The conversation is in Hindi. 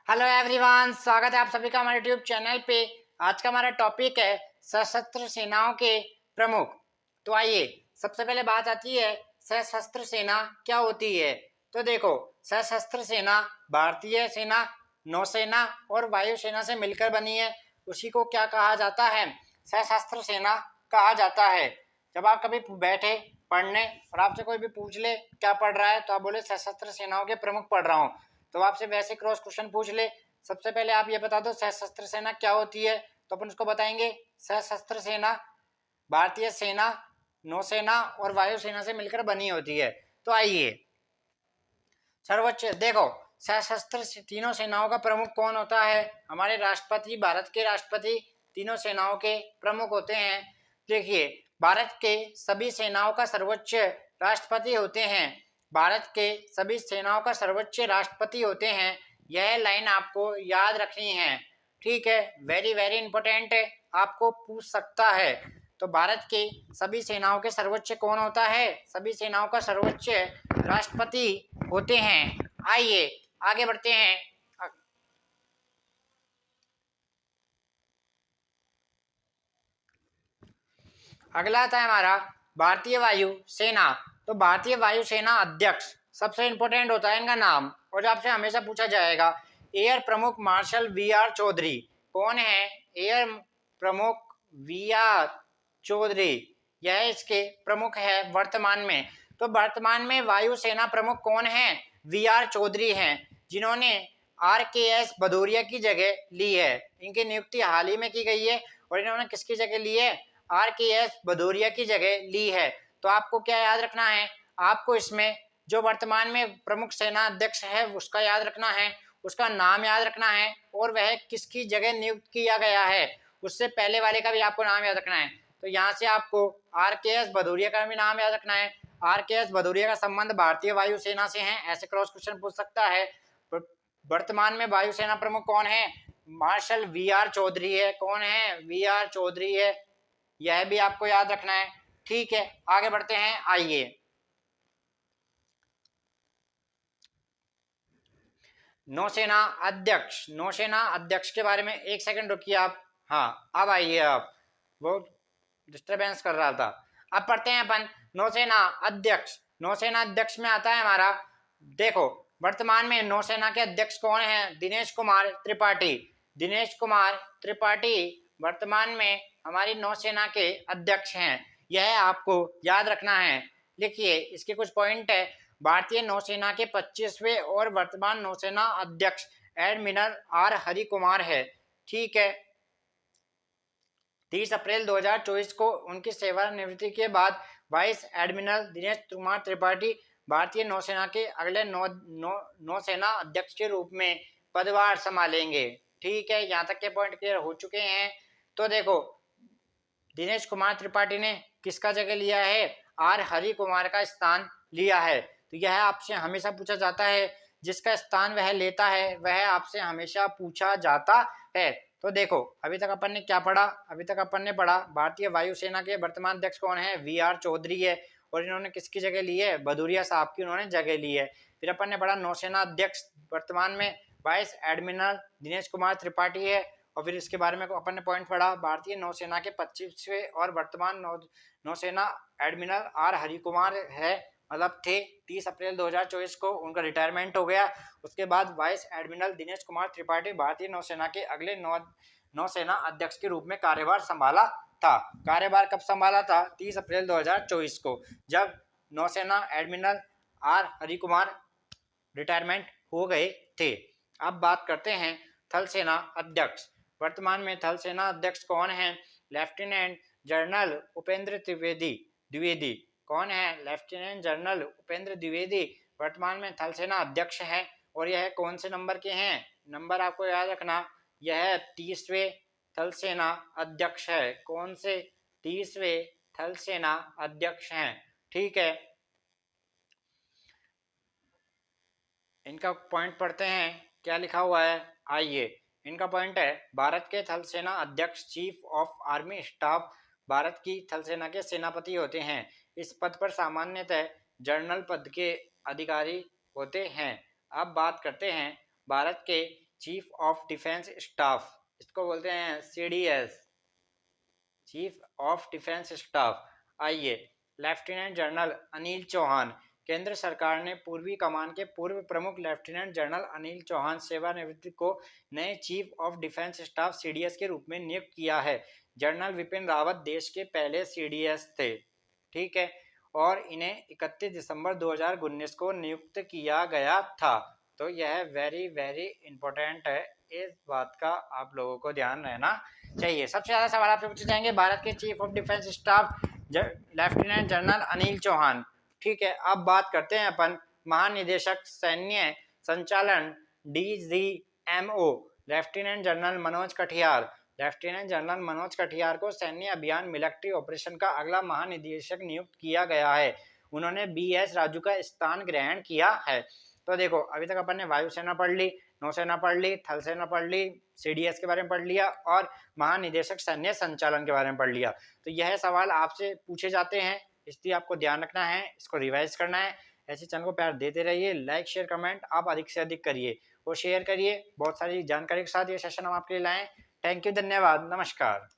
हेलो एवरीवन, स्वागत है आप सभी का हमारे यूट्यूब चैनल पे। आज का हमारा टॉपिक है सशस्त्र सेनाओं के प्रमुख। तो आइए, सबसे पहले बात आती है सशस्त्र सेना क्या होती है। तो देखो, सशस्त्र सेना भारतीय सेना, नौसेना और वायुसेना से मिलकर बनी है। उसी को क्या कहा जाता है? सशस्त्र सेना कहा जाता है। जब आप कभी बैठे पढ़ने और आपसे कोई भी पूछ ले क्या पढ़ रहा है, तो आप बोले सशस्त्र सेनाओं के प्रमुख पढ़ रहा हूँ। तो आपसे वैसे क्रॉस क्वेश्चन पूछ ले, सबसे पहले आप ये बता दो सशस्त्र सेना क्या होती है, तो अपन उसको बताएंगे सशस्त्र सेना भारतीय सेना, नौसेना और वायुसेना से मिलकर बनी होती है। तो आइए, सर्वोच्च देखो, सशस्त्र तीनों सेनाओं का प्रमुख कौन होता है? हमारे राष्ट्रपति, भारत के राष्ट्रपति तीनों सेनाओं के प्रमुख होते हैं। देखिए, भारत के सभी सेनाओं का सर्वोच्च राष्ट्रपति होते हैं। भारत के सभी सेनाओं का सर्वोच्च राष्ट्रपति होते हैं। यह लाइन आपको याद रखनी है, ठीक है? वेरी वेरी इंपॉर्टेंट है, आपको पूछ सकता है। तो भारत के सभी सेनाओं के सर्वोच्च कौन होता है? सभी सेनाओं का सर्वोच्च राष्ट्रपति होते हैं। आइए आगे बढ़ते हैं। अगला आता है हमारा भारतीय वायु सेना। तो भारतीय वायु सेना अध्यक्ष सबसे इंपॉर्टेंट होता है इनका नाम, और आपसे हमेशा पूछा जाएगा एयर प्रमुख मार्शल वी आर चौधरी। कौन है एयर प्रमुख? वी आर चौधरी, यह इसके प्रमुख है वर्तमान में। तो वर्तमान में वायुसेना प्रमुख कौन है? वी आर चौधरी हैं, जिन्होंने आर के एस भदौरिया की जगह ली है। इनकी नियुक्ति हाल ही में की गई है, और इन्होंने किसकी जगह ली है? आर के एस भदौरिया की जगह ली है। तो आपको क्या याद रखना है? आपको इसमें जो वर्तमान में प्रमुख सेना अध्यक्ष है उसका याद रखना है, उसका नाम याद रखना है, और वह किसकी जगह नियुक्त किया गया है उससे पहले वाले का भी आपको नाम याद रखना है। तो यहाँ से आपको आर के एस भदौरिया का भी नाम याद रखना है। आर के एस भदौरिया का संबंध भारतीय वायुसेना से है, ऐसे क्रॉस क्वेश्चन पूछ सकता है। वर्तमान में वायुसेना प्रमुख कौन है? मार्शल वी आर चौधरी है। कौन है? वी आर चौधरी है, यह भी आपको याद रखना है, ठीक है? आगे बढ़ते हैं। आइए, नौसेना अध्यक्ष। नौसेना अध्यक्ष के बारे में एक सेकंड रुकिए आप। हाँ, अब आइए, आप वो डिस्टरबेंस कर रहा था। अब पढ़ते हैं अपन नौसेना अध्यक्ष। नौसेना अध्यक्ष में आता है हमारा, देखो, वर्तमान में नौसेना के अध्यक्ष कौन है? दिनेश कुमार त्रिपाठी। दिनेश कुमार त्रिपाठी वर्तमान में हमारी नौसेना के अध्यक्ष हैं, यह आपको याद रखना है। लिखिए, इसके कुछ पॉइंट है। भारतीय नौसेना के 25वें और वर्तमान नौसेना अध्यक्ष एडमिरल आर हरि कुमार है, ठीक है? 30 अप्रैल 2024 को उनकी सेवानिवृत्ति के बाद वाइस एडमिरल दिनेश कुमार त्रिपाठी भारतीय नौसेना के अगले नौसेना अध्यक्ष के रूप में पदभार संभालेंगे, ठीक है? यहाँ तक के पॉइंट क्लियर हो चुके हैं। तो देखो, दिनेश कुमार त्रिपाठी ने किसका जगह लिया है? आर हरि कुमार का स्थान लिया है। तो यह आपसे हमेशा पूछा जाता है, जिसका स्थान वह लेता है वह आपसे हमेशा पूछा जाता है। तो देखो, अभी तक अपन ने क्या पढ़ा? अभी तक अपन ने पढ़ा भारतीय वायुसेना के वर्तमान अध्यक्ष कौन है? वी आर चौधरी है, और इन्होंने किसकी जगह ली है? भदौरिया साहब की उन्होंने जगह ली है। फिर अपन ने पढ़ा नौसेना अध्यक्ष वर्तमान में वाइस एडमिरल दिनेश कुमार त्रिपाठी है, और फिर इसके बारे में अपन ने पॉइंट पढ़ा भारतीय नौसेना के 25वें और वर्तमान नौसेना एडमिरल आर हरि कुमार है, मतलब थे। 30 अप्रैल 2024 को उनका रिटायरमेंट हो गया। उसके बाद वाइस एडमिरल दिनेश कुमार त्रिपाठी भारतीय नौसेना के अगले नौसेना अध्यक्ष के रूप में कार्यभार संभाला था। कार्यभार कब संभाला था? 30 अप्रैल 2024 को, जब नौसेना admiral R Hari Kumar retirement हो गए थे। अब बात करते हैं थल सेना अध्यक्ष। वर्तमान में थल सेना अध्यक्ष कौन है? Lieutenant general Upendra Dwivedi. द्विवेदी कौन है? लेफ्टिनेंट जनरल उपेंद्र द्विवेदी वर्तमान में थल सेना अध्यक्ष है। और यह कौन से नंबर के हैं? नंबर आपको याद रखना, यह 30वें थल सेना अध्यक्ष है। कौन से? 30वें थल सेना अध्यक्ष हैं, ठीक है? इनका पॉइंट पढ़ते हैं, क्या लिखा हुआ है। आइए, इनका पॉइंट है भारत के थल सेना अध्यक्ष chief of army staff Bharat की थल सेना के सेनापति होते हैं। इस पद पर सामान्यतः जनरल पद के अधिकारी होते हैं। अब बात करते हैं भारत के चीफ ऑफ डिफेंस स्टाफ, इसको बोलते हैं CDS, chief of defence staff. आइए, लेफ्टिनेंट जनरल अनिल चौहान। केंद्र सरकार ने पूर्वी कमान के पूर्व प्रमुख लेफ्टिनेंट जनरल अनिल चौहान सेवानिवृत्ति को नए chief of defence staff CDS के रूप में नियुक्त किया है। जनरल विपिन रावत देश के पहले CDS थे, ठीक है, और इन्हें 31 दिसंबर 2019 को नियुक्त किया गया था। तो यह वेरी वेरी इंपॉर्टेंट है, इस बात का आप लोगों को ध्यान रहना चाहिए। सबसे ज़्यादा सवाल आपसे पूछे जाएंगे भारत के chief of defence staff lieutenant general Anil Chauhan, ठीक है। अब बात करते हैं अपन महानिदेशक सैन्य संचालन DGMO lieutenant general Manoj Katiyar. Lieutenant general Manoj Katiyar को सैन्य अभियान मिलिट्री ऑपरेशन का अगला महानिदेशक नियुक्त किया गया है। उन्होंने BS राजू का स्थान ग्रहण किया है। तो देखो, अभी तक अपन ने वायुसेना पढ़ ली, नौसेना पढ़ ली, थल सेना पढ़ ली, CDS के बारे में पढ़ लिया और महानिदेशक सैन्य संचालन के बारे में पढ़ लिया। तो यह सवाल आपसे पूछे जाते हैं, इसलिए आपको ध्यान रखना है, इसको रिवाइज करना है। ऐसे चैनल को प्यार देते रहिए, लाइक शेयर कमेंट आप अधिक से अधिक करिए और शेयर करिए। बहुत सारी जानकारी के साथ ये सेशन हम आपके लिए लाएं। थैंक यू, धन्यवाद, नमस्कार।